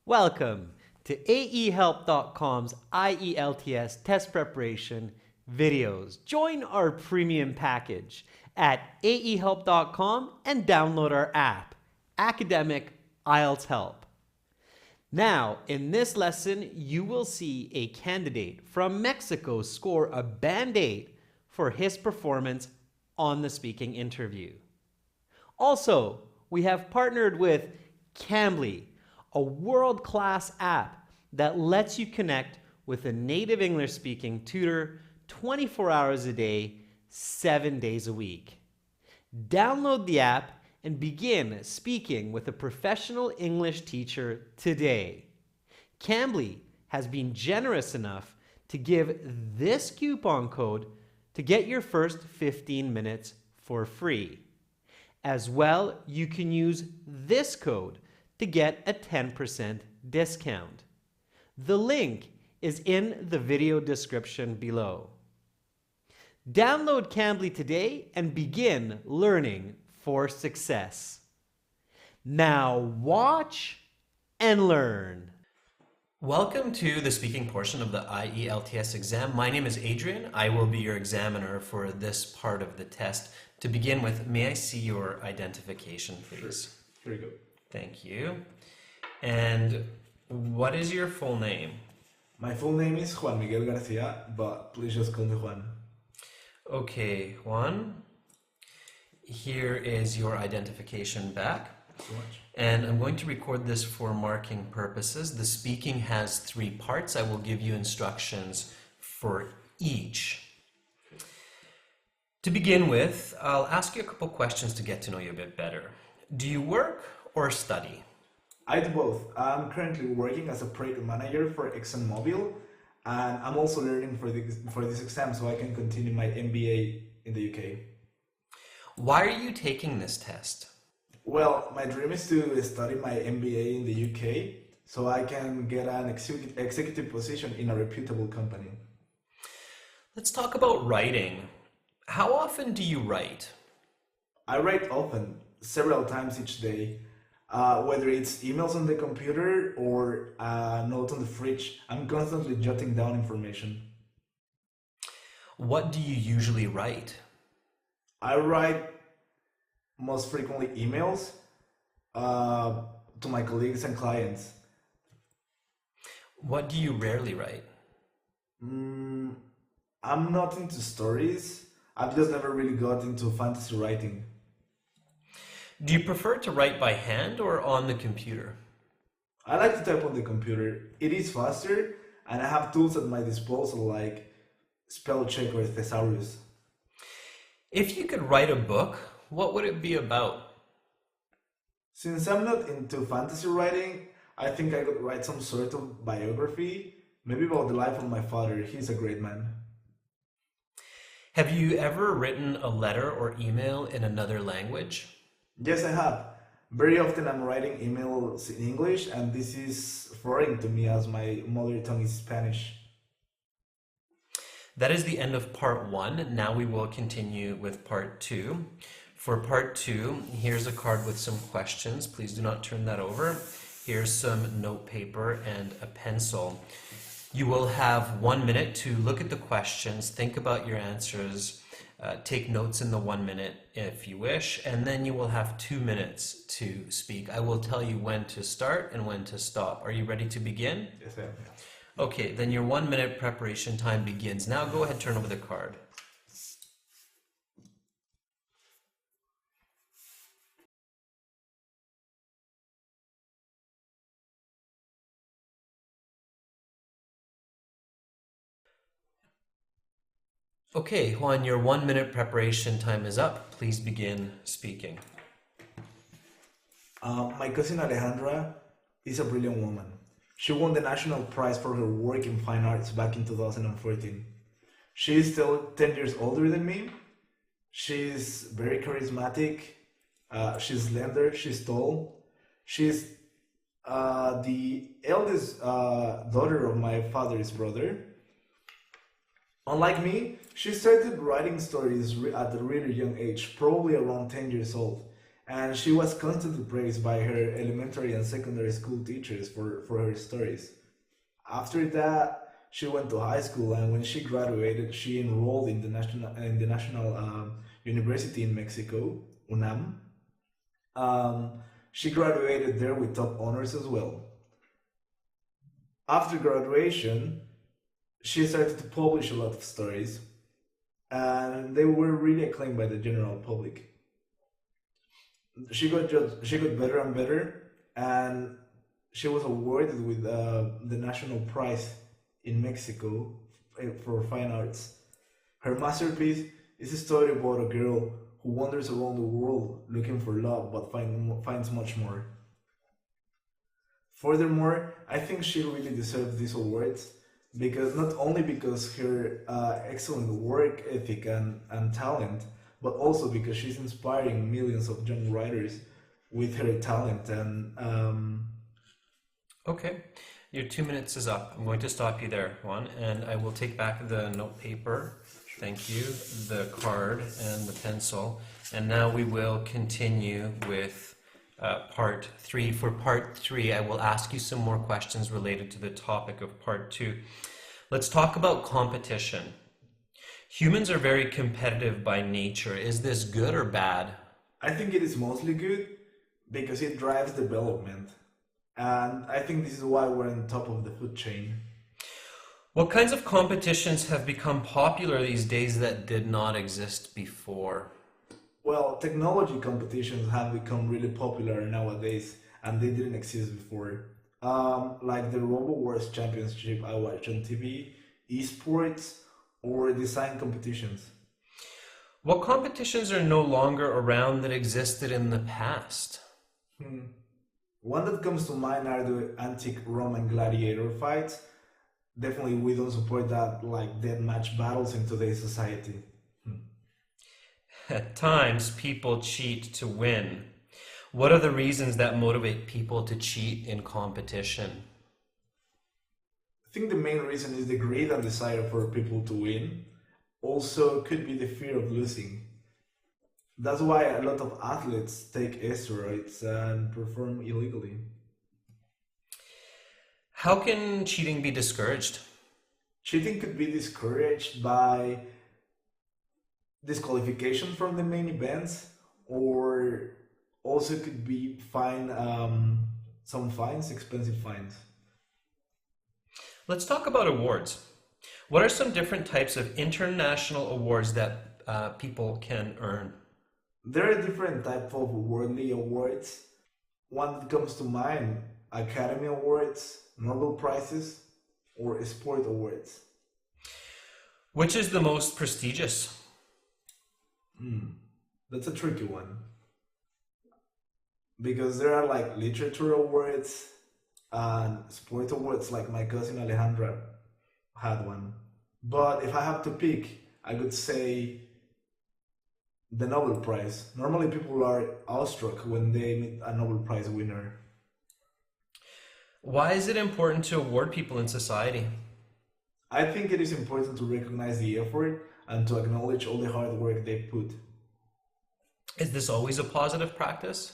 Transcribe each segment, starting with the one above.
Welcome to AEHelp.com's IELTS test preparation videos. Join our premium package at AEHelp.com and download our app, Academic IELTS Help. Now, in this lesson, you will see a candidate from Mexico score a Band 8 for his performance on the speaking interview. Also, we have partnered with Cambly, a world-class app that lets you connect with a native English-speaking tutor 24 hours a day, 7 days a week. Download the app and begin speaking with a professional English teacher today. Cambly has been generous enough to give this coupon code to get your first 15 minutes for free. As well, you can use this code to get a 10% discount. The link is in the video description below. Download Cambly today and begin learning for success. Now watch and learn. Welcome to the speaking portion of the IELTS exam. My name is Adrian. I will be your examiner for this part of the test. To begin with, may I see your identification, please? Sure. Here we go. Thank you. And what is your full name? My full name is Juan Miguel Garcia, but please just call me Juan. Okay, Juan. Here is your identification back. So much. And I'm going to record this for marking purposes. The speaking has 3 parts. I will give you instructions for each. To begin with, I'll ask you a couple questions to get to know you a bit better. Do you work or study? I do both. I'm currently working as a project manager for ExxonMobil, and I'm also learning for this exam so I can continue my MBA in the UK. Why are you taking this test? Well, my dream is to study my MBA in the UK so I can get an executive position in a reputable company. Let's talk about writing. How often do you write? I write often, several times each day. Whether it's emails on the computer or notes on the fridge, I'm constantly jotting down information. What do you usually write? I write most frequently emails to my colleagues and clients. What do you rarely write? I'm not into stories. I've just never really got into fantasy writing. Do you prefer to write by hand or on the computer? I like to type on the computer. It is faster, and I have tools at my disposal like spell check or thesaurus. If you could write a book, what would it be about? Since I'm not into fantasy writing, I think I could write some sort of biography, maybe about the life of my father. He's a great man. Have you ever written a letter or email in another language? Yes, I have. Very often I'm writing emails in English, and this is foreign to me as my mother tongue is Spanish. That is the end of part 1. Now we will continue with part 2. For part 2, here's a card with some questions. Please do not turn that over. Here's some note paper and a pencil. You will have 1 minute to look at the questions, think about your answers, take notes in the 1 minute if you wish, and then you will have 2 minutes to speak. I will tell you when to start and when to stop. Are you ready to begin? Yes, I am. Okay, then your 1 minute preparation time begins. Now go ahead, turn over the card. Okay, Juan, your 1 minute preparation time is up. Please begin speaking. My cousin Alejandra is a brilliant woman. She won the national prize for her work in fine arts back in 2014. She is still 10 years older than me. She's very charismatic. She's slender. She's tall. She's the eldest daughter of my father's brother. Unlike me, she started writing stories at a really young age, probably around 10 years old. and she was constantly praised by her elementary and secondary school teachers for her stories. After that, she went to high school, and when she graduated, she enrolled in the national university in Mexico, UNAM. She graduated there with top honors as well. After graduation, she started to publish a lot of stories, and they were really acclaimed by the general public. She got better and better, and she was awarded with the national prize in Mexico for fine arts. Her masterpiece is a story about a girl who wanders around the world looking for love but finds much more. Furthermore, I think she really deserves these awards because not only because her excellent work ethic and talent, but also because she's inspiring millions of young writers with her talent and Okay, your 2 minutes is up. I'm going to stop you there, Juan, and I will take back the note paper. Thank you, the card and the pencil. And now we will continue with part 3. For part 3, I will ask you some more questions related to the topic of part 2. Let's talk about competition. Humans are very competitive by nature. Is this good or bad? I think it is mostly good because it drives development. And I think this is why we're on top of the food chain. What kinds of competitions have become popular these days that did not exist before? Well, technology competitions have become really popular nowadays, and they didn't exist before. Like the Robo Wars Championship I watch on TV, esports, or design competitions. What competitions are no longer around that existed in the past? One that comes to mind are the antique Roman gladiator fights. Definitely, we don't support that like deathmatch battles in today's society. At times, people cheat to win. What are the reasons that motivate people to cheat in competition? I think the main reason is the greed and desire for people to win. Also, could be the fear of losing. That's why a lot of athletes take steroids and perform illegally. How can cheating be discouraged? Cheating could be discouraged by disqualification from the main events, or also could be some fines, expensive fines. Let's talk about awards. What are some different types of international awards that people can earn? There are different types of worldly awards. One that comes to mind: Academy Awards, Nobel Prizes, or Sport Awards. Which is the most prestigious? That's a tricky one because there are like literature awards and sport awards. Like my cousin Alejandra had one. But if I have to pick, I would say the Nobel Prize. Normally people are awestruck when they meet a Nobel Prize winner. Why is it important to award people in society? I think it is important to recognize the effort and to acknowledge all the hard work they put. Is this always a positive practice?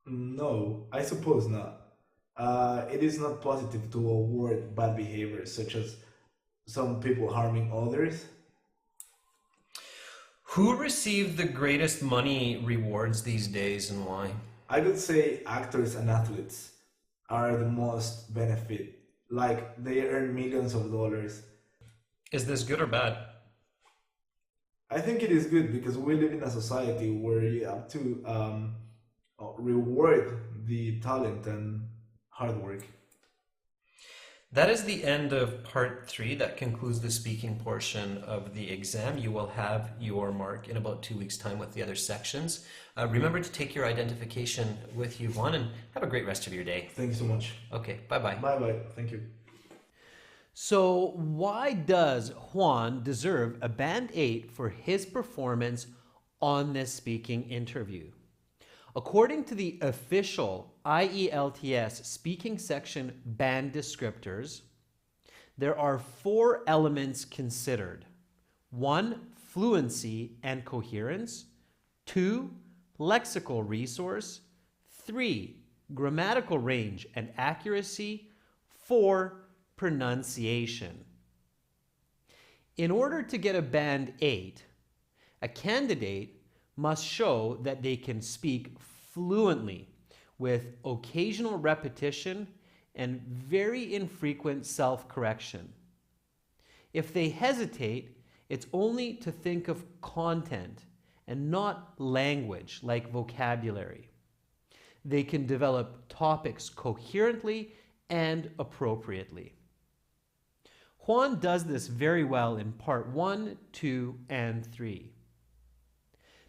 No, I suppose not. It is not positive to award bad behavior, such as some people harming others. Who received the greatest money rewards these days and why? I could say actors and athletes are the most benefit. Like they earn millions of dollars. Is this good or bad? I think it is good because we live in a society where you have to reward the talent and hard work. That is the end of part 3. That concludes the speaking portion of the exam. You will have your mark in about 2 weeks' time with the other sections. Remember to take your identification with you, Juan, and have a great rest of your day. Thank you so much. Okay, bye-bye. Bye-bye. Thank you. So why does Juan deserve a Band 8 for his performance on this speaking interview? According to the official IELTS speaking section band descriptors, there are 4 elements considered. 1, fluency and coherence. 2, lexical resource. 3, grammatical range and accuracy. 4, pronunciation. In order to get a Band 8, a candidate must show that they can speak fluently with occasional repetition and very infrequent self-correction. If they hesitate, it's only to think of content and not language like vocabulary. They can develop topics coherently and appropriately. Juan does this very well in part 1, 2, and 3.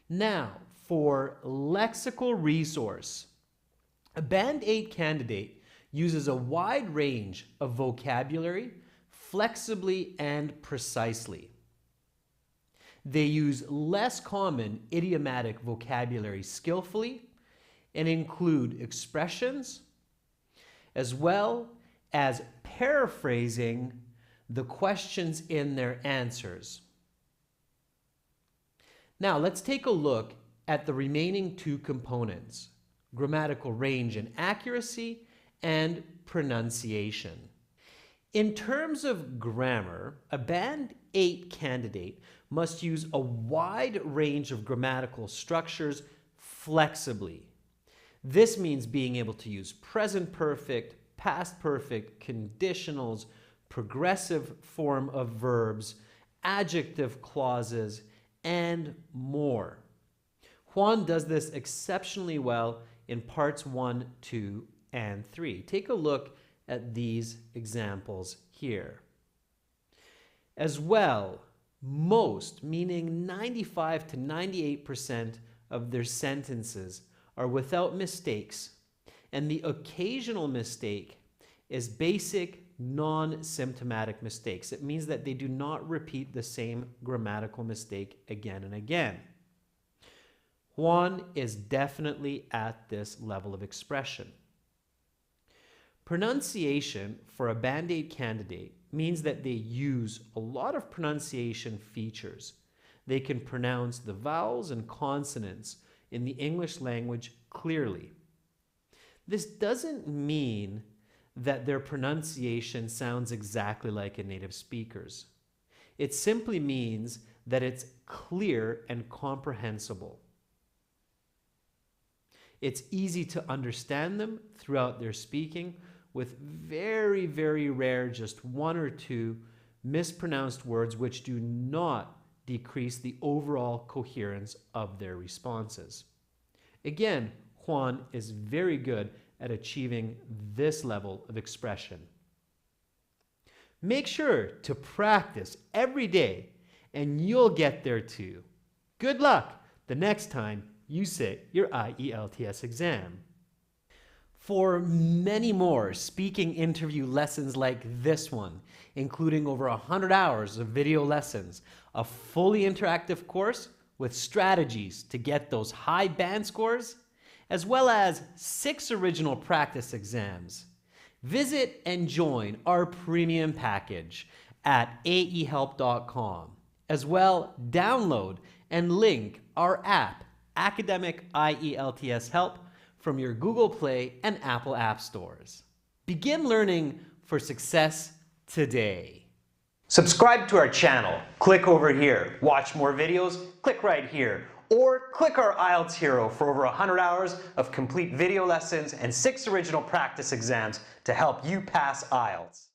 Now, for lexical resource. A Band 8 candidate uses a wide range of vocabulary flexibly and precisely. They use less common idiomatic vocabulary skillfully and include expressions as well as paraphrasing the questions in their answers. Now let's take a look at the remaining 2 components: grammatical range and accuracy and pronunciation. In terms of grammar, a Band 8 candidate must use a wide range of grammatical structures flexibly. This means being able to use present perfect, past perfect, conditionals, progressive form of verbs, adjective clauses, and more. Juan does this exceptionally well in parts 1, 2, and 3. Take a look at these examples here. As well, most, meaning 95 to 98% of their sentences are without mistakes, and the occasional mistake is basic non-symptomatic mistakes. It means that they do not repeat the same grammatical mistake again and again. Juan is definitely at this level of expression. Pronunciation for a Band 8 candidate means that they use a lot of pronunciation features. They can pronounce the vowels and consonants in the English language clearly. This doesn't mean that their pronunciation sounds exactly like a native speaker's. It simply means that it's clear and comprehensible. It's easy to understand them throughout their speaking, with very, very rare, just 1 or 2 mispronounced words which do not decrease the overall coherence of their responses. Again, Juan is very good at achieving this level of expression. Make sure to practice every day and you'll get there too. Good luck the next time you sit your IELTS exam. For many more speaking interview lessons like this one, including over 100 hours of video lessons, a fully interactive course with strategies to get those high band scores, as well as 6 original practice exams, visit and join our premium package at aehelp.com. As well, download and link our app, Academic IELTS Help, from your Google Play and Apple App Stores. Begin learning for success today. Subscribe to our channel. Click over here. Watch more videos. Click right here. Or click our IELTS Hero for over 100 hours of complete video lessons and 6 original practice exams to help you pass IELTS.